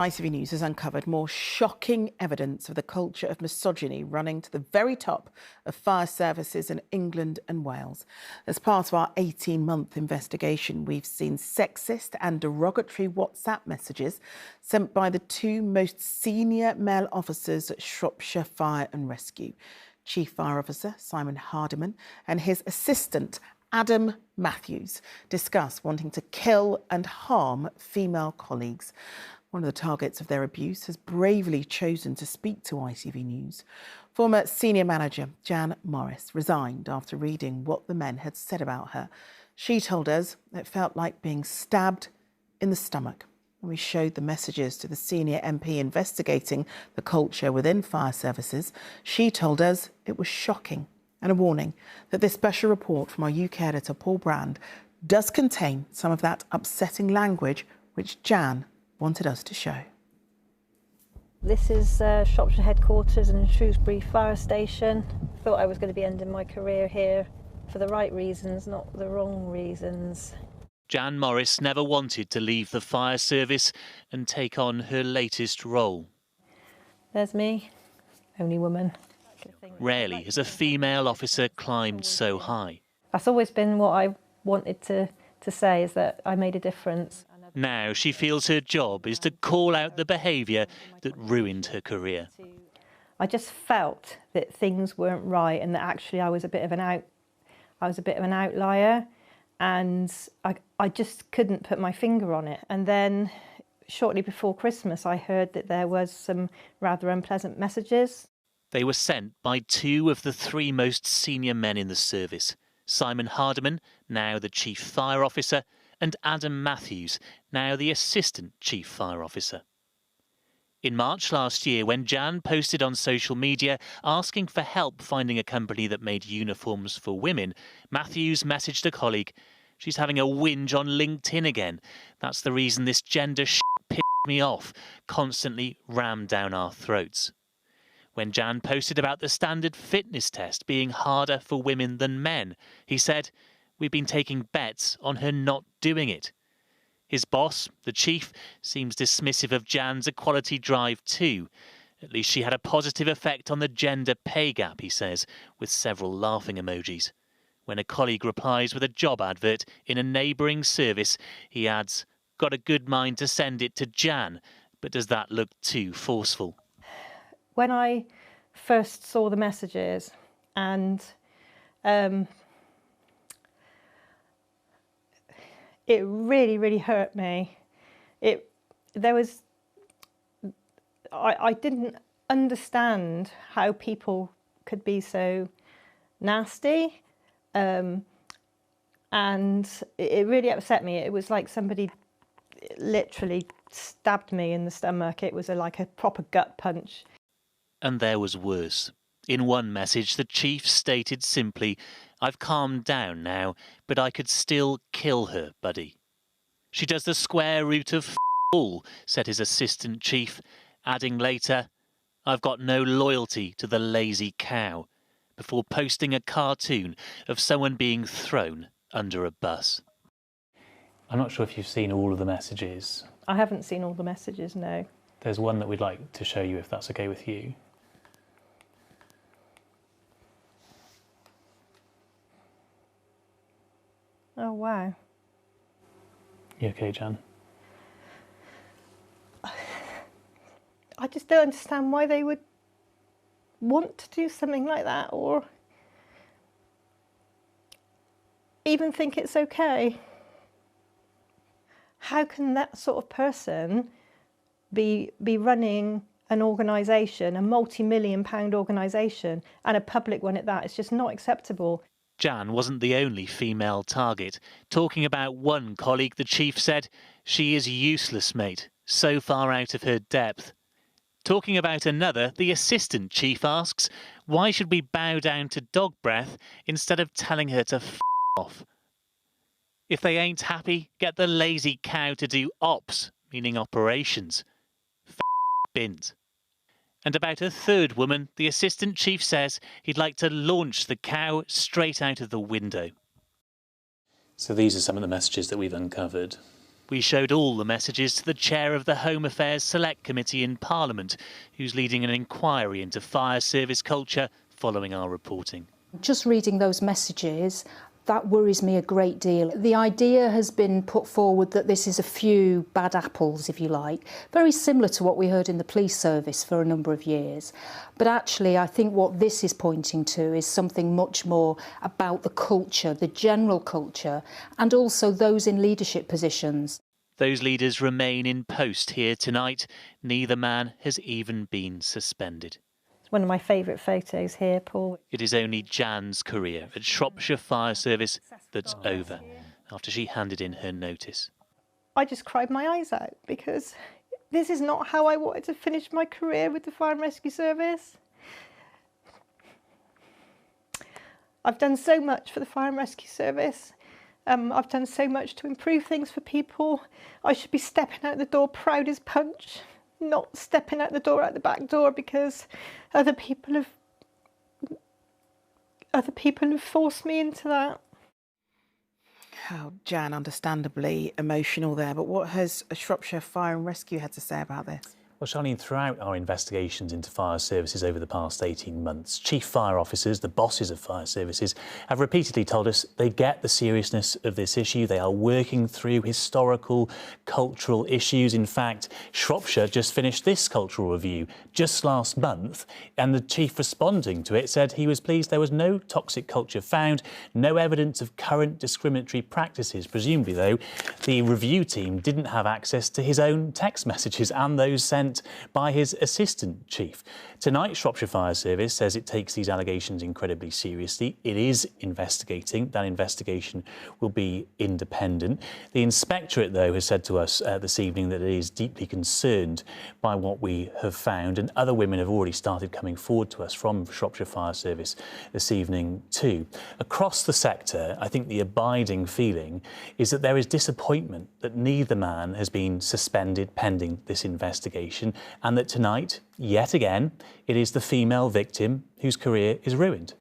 ITV News has uncovered more shocking evidence of the culture of misogyny running to the very top of fire services in England and Wales. As part of our 18-month investigation, we've seen sexist and derogatory WhatsApp messages sent by the two most senior male officers at Shropshire Fire and Rescue. Chief Fire Officer Simon Hardiman and his assistant Adam Matthews discuss wanting to kill and harm female colleagues. One of the targets of their abuse has bravely chosen to speak to ITV News. Former senior manager Jan Morris resigned after reading what the men had said about her. She told us it felt like being stabbed in the stomach. When we showed the messages to the senior MP investigating the culture within fire services, she told us it was shocking and a warning that this special report from our UK editor Paul Brand does contain some of that upsetting language which Jan wanted us to show. This is Shropshire headquarters and Shrewsbury Fire Station. Thought I was going to be ending my career here for the right reasons, not the wrong reasons. Jan Morris never wanted to leave the fire service and take on her latest role. There's me, only woman. Rarely has a female officer climbed so high. That's always been what I wanted to say, is that I made a difference. Now she feels her job is to call out the behaviour that ruined her career. I just felt that things weren't right and that actually I was a bit of an outlier, and I just couldn't put my finger on it. And then shortly before Christmas I heard that there was some rather unpleasant messages. They were sent by two of the three most senior men in the service, Simon Hardiman, now the Chief Fire Officer, and Adam Matthews, now the Assistant Chief Fire Officer. In March last year, when Jan posted on social media asking for help finding a company that made uniforms for women, Matthews messaged a colleague, "She's having a whinge on LinkedIn again. That's the reason this gender shit pissed me off, constantly rammed down our throats." When Jan posted about the standard fitness test being harder for women than men, he said, "We've been taking bets on her not doing it." His boss, the chief, seems dismissive of Jan's equality drive too. At least she had a positive effect on the gender pay gap, he says, with several laughing emojis. When a colleague replies with a job advert in a neighbouring service, he adds, "Got a good mind to send it to Jan, but does that look too forceful?" When I first saw the messages and it really, really hurt me. I didn't understand how people could be so nasty, and it really upset me. It was like somebody literally stabbed me in the stomach. It was like a proper gut punch. And there was worse. In one message, the chief stated simply, "I've calmed down now, but I could still kill her, buddy." "She does the square root of all," said his assistant chief, adding later, "I've got no loyalty to the lazy cow," before posting a cartoon of someone being thrown under a bus. I'm not sure if you've seen all of the messages. I haven't seen all the messages, no. There's one that we'd like to show you, if that's okay with you. Oh, wow. You okay, Jan? I just don't understand why they would want to do something like that, or even think it's okay. How can that sort of person be running an organisation, a multi-million-pound organisation, and a public one at that? It's just not acceptable. Jan wasn't the only female target. Talking about one colleague, the chief said, "She is useless, mate, so far out of her depth." Talking about another, the assistant chief asks, "Why should we bow down to dog breath instead of telling her to f*** off? If they ain't happy, get the lazy cow to do ops, meaning operations. F*** bint." And about a third woman, the assistant chief says he'd like to launch the cow straight out of the window. So these are some of the messages that we've uncovered. We showed all the messages to the chair of the Home Affairs Select Committee in Parliament, who's leading an inquiry into fire service culture following our reporting. Just reading those messages, that worries me a great deal. The idea has been put forward that this is a few bad apples, if you like, very similar to what we heard in the police service for a number of years. But actually, I think what this is pointing to is something much more about the culture, the general culture, and also those in leadership positions. Those leaders remain in post here tonight. Neither man has even been suspended. One of my favourite photos here, Paul. It is only Jan's career at Shropshire Fire Service that's over after she handed in her notice. I just cried my eyes out because this is not how I wanted to finish my career with the Fire and Rescue Service. I've done so much for the Fire and Rescue Service. I've done so much to improve things for people. I should be stepping out the door proud as punch, not stepping out the back door because other people have forced me into that. Oh, Jan, understandably emotional there, but what has Shropshire Fire and Rescue had to say about this? Well, Charlene, throughout our investigations into fire services over the past 18 months, chief fire officers, the bosses of fire services, have repeatedly told us they get the seriousness of this issue. They are working through historical, cultural issues. In fact, Shropshire just finished this cultural review just last month, and the chief responding to it said he was pleased there was no toxic culture found, no evidence of current discriminatory practices. Presumably, though, the review team didn't have access to his own text messages and those sent by his assistant chief. Tonight, Shropshire Fire Service says it takes these allegations incredibly seriously. It is investigating. That investigation will be independent. The inspectorate, though, has said to us this evening that it is deeply concerned by what we have found, and other women have already started coming forward to us from Shropshire Fire Service this evening too. Across the sector, I think the abiding feeling is that there is disappointment that neither man has been suspended pending this investigation, and that tonight, yet again, it is the female victim whose career is ruined.